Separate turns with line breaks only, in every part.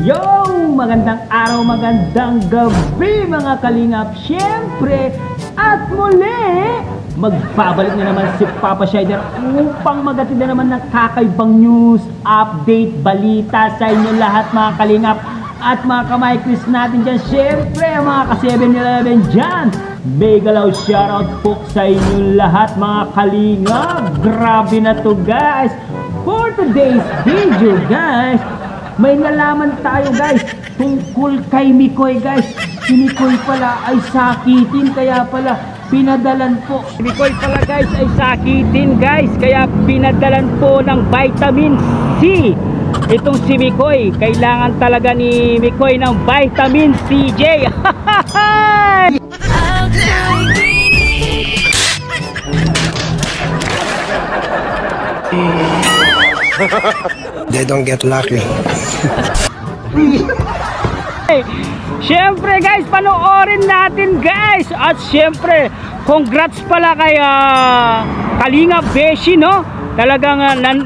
Yo! Magandang araw, magandang gabi mga kalingap. Siyempre, at muli, magbabalik na naman si Papa Shider upang magatid na naman ng kakaibang news, update, balita sa inyo lahat mga kalingap. At mga ka-micros natin dyan, siyempre mga ka-7-Eleven dyan, mega loud shoutout po sa inyo lahat mga kalingap. Grabe na to guys. For today's video guys, may nalaman tayo guys tungkol kay Mikoy guys. Si Mikoy pala ay sakitin, kaya pala pinadalan po. Si Mikoy pala guys ay sakitin guys, kaya pinadalan po ng vitamin C. Itong si Mikoy, kailangan talaga ni Mikoy ng vitamin CJ.
They don't get lucky.
Siyempre guys, panoorin natin guys. At siyempre, congrats pala kay Kalinga Beshi, no? Talagang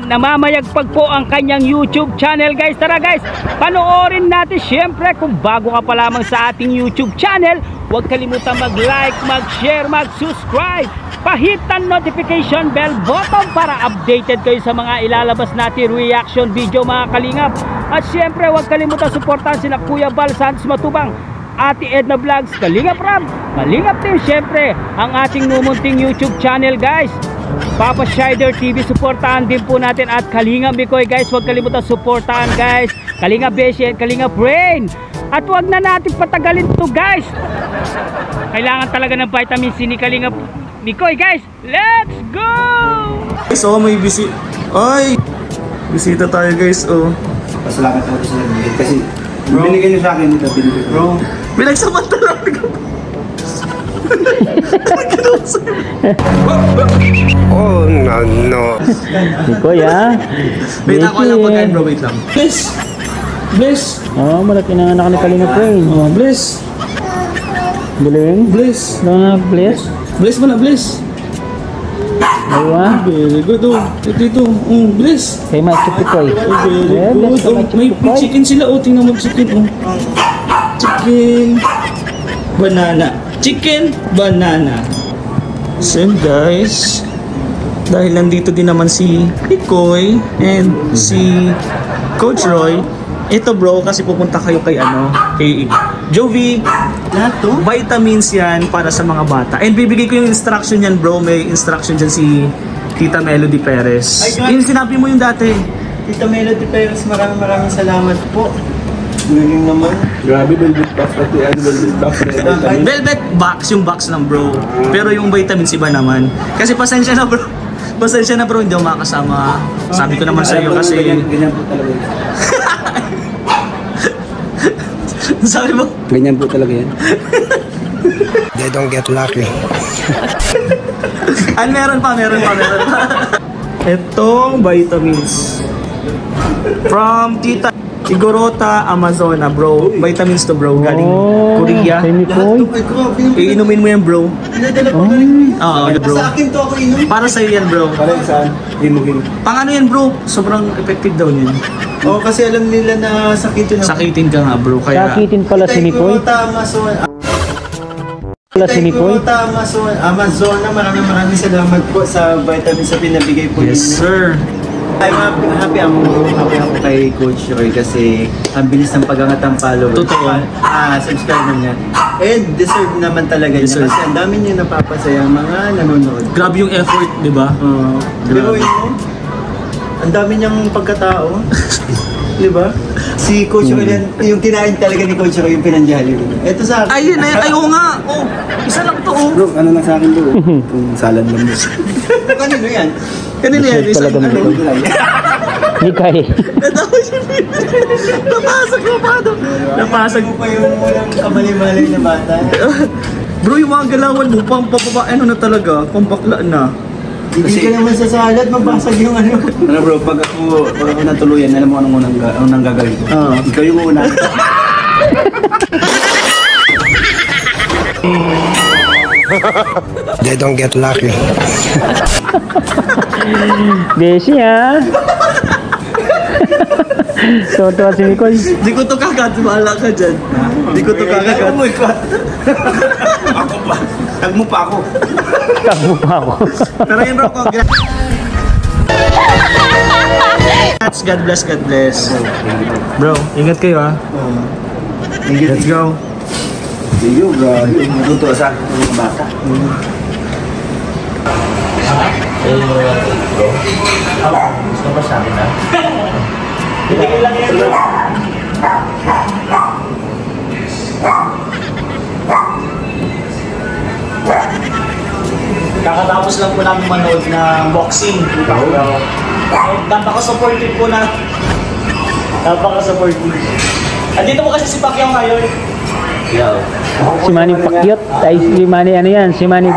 namamayagpag po ang kanyang YouTube channel guys. Tara guys, panoorin natin. Siyempre, kung bago ka pa lamang sa ating YouTube channel, huwag kalimutan mag-like, mag-share, mag-subscribe. Pahit ang notification bell button para updated kayo sa mga ilalabas natin reaction video mga kalingap. At siyempre, huwag kalimutan suportahan sila Kuya Bal Santos Matubang, Ate Edna Vlogs, Kalingap Ram, Kalingap Team. Siyempre, ang ating mumunting YouTube channel guys, Papa Shider TV, suportahan din po natin. At Kalinga Mikoy guys, huwag kalimutan suportahan guys, Kalinga Beshi and Kalinga Brain. At huwag na natin patagalin to guys, kailangan talaga ng vitamin C ni Kalinga Mikoy guys. Let's go!
Guys, oh, may bisita. Ay! Bisita tayo guys, oh.
Pasalamat ako sa inyo kasi binigay niyo sa akin dito, binigay ko. Bro,
Pinagsamantala ka.
oh no.
Mikoy
Wait, ako lang pagkain bro, wait lang. Bless! Bless!
Oh, malaki na anak ni Kalinga Brain.
Oh, bless!
Galing.
Bless!
Bless.
Bless mo na, bless!
Aywa.
Very good, oh. Ito, bless!
Kay Macho Mikoy.
Oh, very good. Oh, may chicken sila, oh. Tingnan mo chicken, oh. Chicken. Banana. Chicken, banana. So guys, dahil nandito din naman si Mikoy and si Coach Roy, ito bro, kasi pupunta kayo kay kay Jovi. Lahat to? Vitamins yan para sa mga bata. And bibigay ko yung instruction yan bro. May instruction dyan si Tita Melody Perez. Yung sinabi mo yung dati.
Tita Melody Perez, maraming salamat po. Galing naman.
Grabe, velvet box pati velvet box.
Velvet box, yung box lang bro. Pero yung vitamins iba naman. Kasi pasensya na bro. Pasensya na bro, hindi ako makakasama. Sabi ko naman sa iyo kasi...
Ganyan po talaga yan.
Sabi mo?
Ganyan po talaga yan.
They don't get lucky.
Meron pa. Itong vitamins from Tita Igorota Amazona bro. Vitamins to bro, galing Korea.
Kay Mikoy.
Iinumin mo yan bro.
Pinadala po galing.
Oo bro.
Sa akin to ako inom.
Para sa'yo yan bro.
Para saan? Himugin.
Pang ano yan bro? Sobrang effective daw yan.
Oo, kasi alam nila na sakit yun ako.
Sakitin ka nga bro. Kaya
Sakitin pala si Mikoy.
Amazona, maraming salamat po sa vitamins na pinabigay po
yes
ninyo.
sir.
I'm happy ako kay Coach Roy kasi ang bilis ng pag-angat ng followers.
Totoo.
Subscriber niya. And deserve naman talaga niya
Deserve.
kasi ang dami niya napapasaya mga nanonood.
Grabe yung effort, di ba?
Pero yun mo, ang dami niyang pagkatao. Di ba? Si Coach Roy, yung kinain talaga ni Coach Roy yung pinanjali. Ito sa akin.
Ayun na, ayaw nga. Oh, isa lang to oh.
Bro, ano na sa akin bro? Kung salad lang mo. Kanino yan?
Kanina yan, isang
Talaga
ano.
Mikoy.
Napasag mo pa ito. Napasag
mo pa yung walang kamali-malay na bata.
Bro, yung mga galawan mo, ano na talaga, pambakla na.
Hindi ka naman sa salad, mabasag yung ano. Ano bro, pag ako natuluyan, alam mo anong unang gagawin ko? Ikaw yung una.
They don't get lucky.
Beshi Tuwa si Mikoy.
Di ko to kagat, bahala ka dyan. Di ko to kagat.
Oh my God. Ako pa. Tag mo pa ako.
Kago pa ako.
Pero yun bro, congrats. God bless, God bless. Bro, ingat kayo ha. Let's go.
Sige, bro. Luto sa mga bata.
Gusto ba sa akin ha? Hindi lang yan bro. Kakatapos lang po namin manood ng boxing. Napaka-supportive po na. Napaka-supportive. Andito mo kasi si Pacquiao ngayon.
Si Manny Pacquiao. Ay, si Manny ano yan? Si Manny...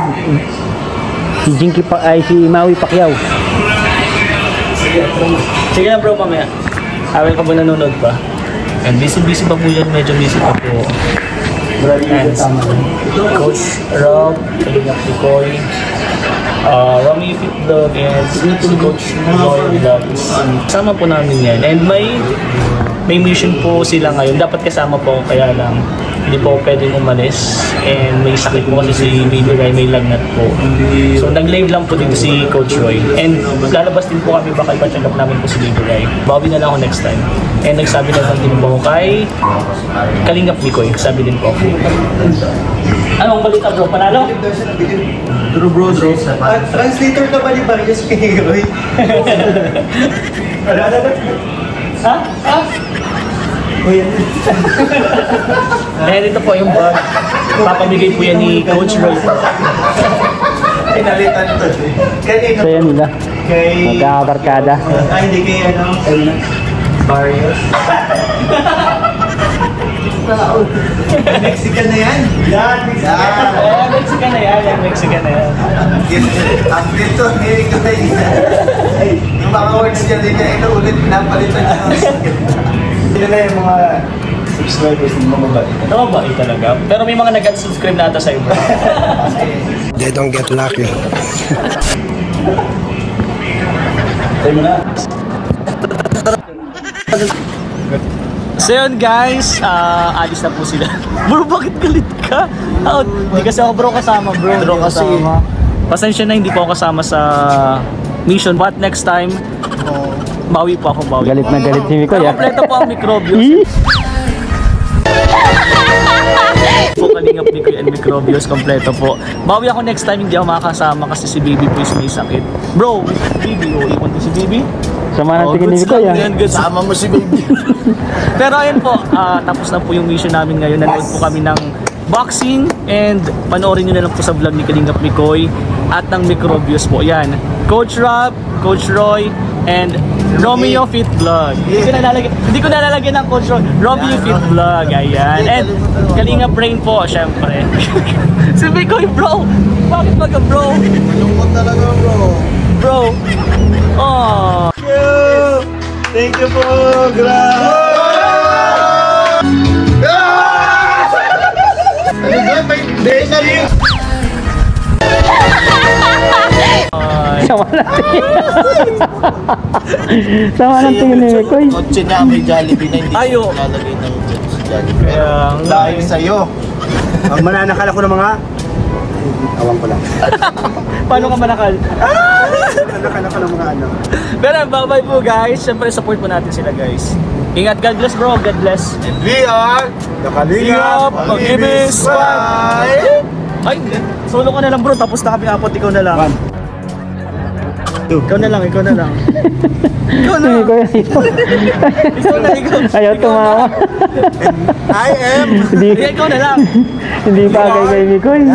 Si Jinky pa... Ay, si Maui Pacquiao.
Sige na bro, mamaya. Awel ka ba nanonood pa? And busy pa po yan. Medyo busy pa po. And Coach Rob, Kalingap Mikoy, Romy Fit Vlog, and si Coach Roy Vlogs. Kasama po namin yan. And may mission po sila ngayon. Dapat kasama po, kaya lang hindi po pwedeng umalis. And may sakit po kasi si Baby Rai, may lagnat po. So nag-live lang po dito si Coach Roy. And lalabas din po kami, baka ipa-check up namin po si Baby Rai. Bawi na lang ako next time. And nagsabi na lang din po ako kay Kalingap Mikoy. Sabi din po ako. Anong balita bro? Panalo?
Bro. Translator ka ba ni Marius kay Roy?
Ha? Eh, dito po yung bag. Papamigay po yan ni Coach Roy.
Pinalitan to. Kanino?
Saya nila.
Kay...
Magkakabarkada.
Hindi kay ano? Marius. Mexican na yan? Yan,
Mexican na yan. Mexican na yan.
Ang dito, hindi ko na yan. Yung mga words niya, hindi niya inuulit, pinapalitan niya.
Yun na yung mga subscribers ng mga mabait.
Mabait talaga. Pero may mga nag-subscribe na ata sa'yo bro.
They don't get lucky.
Tayo mo na. So yun guys, alis na po sila. Bro, bakit galit ka? Hindi kasi ako bro kasama bro. Bro kasama. Pasensya na, hindi po ako kasama sa mission. But next time, bawi po ako, bawi.
Galit na galit si Mikoy.
Kompleto po ang Microbios. Po Kalingap Mikoy and Microbios, kompleto po. Bawi ako next time, hindi ako makakasama kasi si Baby po is may sakit. Bro, Baby, iwan ko si Baby.
Sama ng tingin ni Mikoy
Sama mo si Baby. Pero ayun po, tapos na po yung mission namin ngayon. Nanood po kami ng boxing and panoorin nyo na lang po sa vlog ni Kalingap Mikoy at ng Microbios po. Yan, Coach Rob, Coach Roy, and Romeo Fit Vlog. Hindi ko nalalagyan ng Coach Roy. Romeo Fit Vlog, ayan. And Kalingap Brain po, syempre. Si Mikoy bro, bakit baga bro?
Malungkot talaga bro.
Bro, oh.
Thank you po, grabe! Ano ba? May day na rin!
Sama ng tingin. Sama ng tingin ni Mikoy.
Kotse na may Jollibee na hindi
Ayo.
lalagay ng Jollibee.
Kaya,
Dahil sa'yo. Ang mananakal ako ng mga... Awang ko lang.
paano ka manakal?
Mananakal ako ng mga ano.
Pero bye-bye po guys. Siyempre support po natin sila guys. Ingat, God bless bro, God bless.
And we are the Kalingap
Pag-ibig
Squad!
Ay, solo ka na lang bro, tapos na kami apat, ikaw na lang. Ikaw na lang, ikaw na lang. Ikaw na. Ikaw na, ikaw.
Ayaw tumawa.
I am
Ikaw na lang.
Hindi pa kay Mikoy.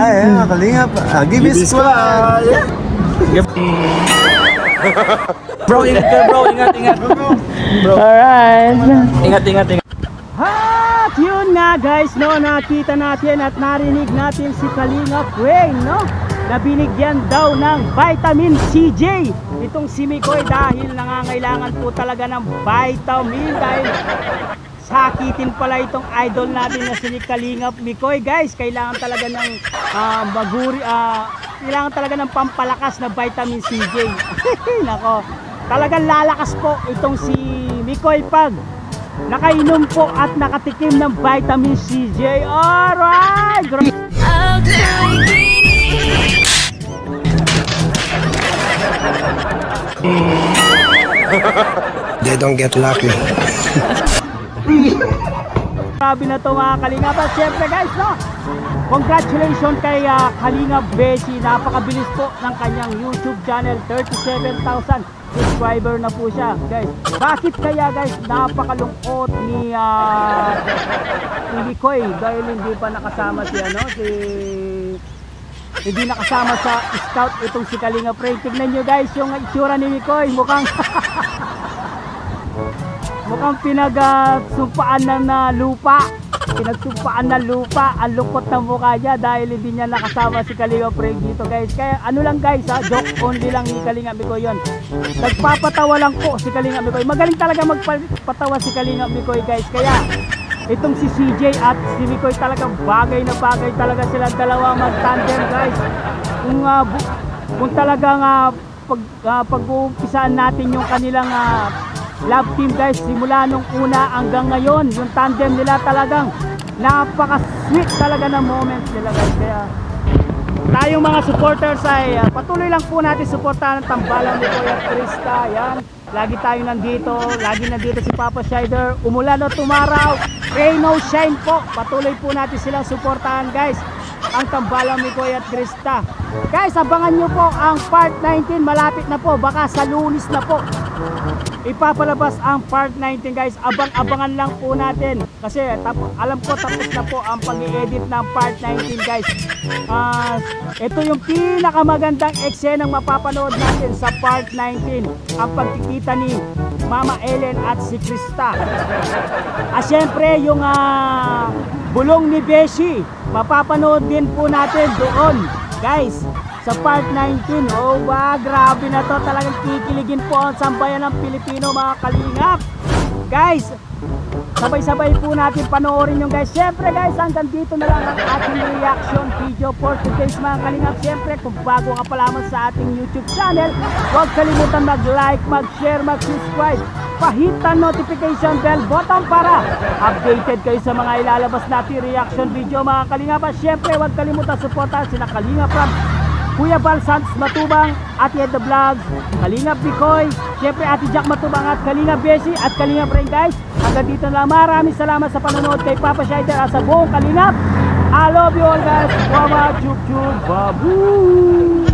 Kalingap Pag-ibig Squad!
Bro, ingat ka bro, ingat.
Alright.
Ingat.
At yun nga guys, no, nakita natin at narinig natin si Kalingap Wayne, no, na binigyan daw ng vitamin CJ itong si Mikoy dahil nangangailangan po talaga ng vitamin dahil sakitin pala itong idol natin na si Kalingap Mikoy guys. Kailangan talaga ng kailangan talaga ng pampalakas na vitamin CJ. Nako, talagang lalakas po itong si Mikoy pag nakainom po at nakatikim ng vitamin CJ. Alright!
They don't get lucky.
Grabe na to mga Kalingap. At syempre guys, no? Congratulations kay Kalingap Beshi. Napakabilis po ng kanyang YouTube channel. 37,000 subscriber na po siya, guys. Bakit kaya guys napakalungkot ni Mikoy dahil hindi pa nakasama si hindi nakasama sa scout itong si Kalingap Ray. Tignan nyo guys yung itsura ni Mikoy, mukhang mukhang pinagsumpaan ng lupa. Pinagsumpaan ng lupa. Ang lungkot ng mukha niya dahil hindi niya nakasama si Kalingap Ray dito guys. Kaya ano lang guys ha, joke only lang ni Kalingap Mikoy yun. Nagpapatawa lang po si Kalingap Mikoy. Magaling talaga magpatawa si Kalingap Mikoy guys. Kaya itong si CJ at si Mikoy talagang bagay na bagay talaga silang dalawa mag-tandem guys. Kung talagang pag-uumpisaan natin yung kanilang love team guys, simula nung una hanggang ngayon, yung tandem nila talagang napaka-sweet talaga ng moments nila guys. Kaya tayong mga supporters ay patuloy lang po natin suportahan ang tambalang ni Kuya Krista. Yan, lagi tayo nandito, lagi nandito si Papa Shider. Umulan o tumaraw, rain o shine po, patuloy po natin silang suportahan guys, ang tambalang ni Kuya Krista. Guys, abangan nyo po ang part 19, malapit na po, baka sa Lunes na po ipapalabas ang part 19 guys. Abang-abangan lang po natin kasi alam ko tapos na po ang pag-i-edit ng part 19 guys. Ito yung pinakamagandang eksenang mapapanood natin sa part 19, ang pagkikita ni Mama Ellen at si Krista. Syempre yung bulong ni Beshi, mapapanood din po natin doon guys sa part 19. Oh ba, grabe na to, talagang kikiligin po ang sambayan ng Pilipino mga Kalingap guys. Sabay-sabay po natin panoorin yung guys. Syempre guys, hanggang dito na lang ang ating reaction video for today's mga Kalingap. Syempre kung bago ka pa lamang sa ating YouTube channel, huwag kalimutan mag-like, mag-share, mag-subscribe, pahitan notification bell button para updated kayo sa mga ilalabas natin reaction video mga Kalingap. Syempre huwag kalimutan suportahan sina Kalingap Ram, Kuya Bal Santos Matubang, Ate Ed the Vlogs, Kalingap Mikoy, syempre Ate Jack Matubang at Kalingap Beshi at Kalingap Ray guys. Hanggang dito na, maraming salamat sa panonood kay Papa Shider at sa buong Kalingap. I love you all guys. Wama chuk chuk babu.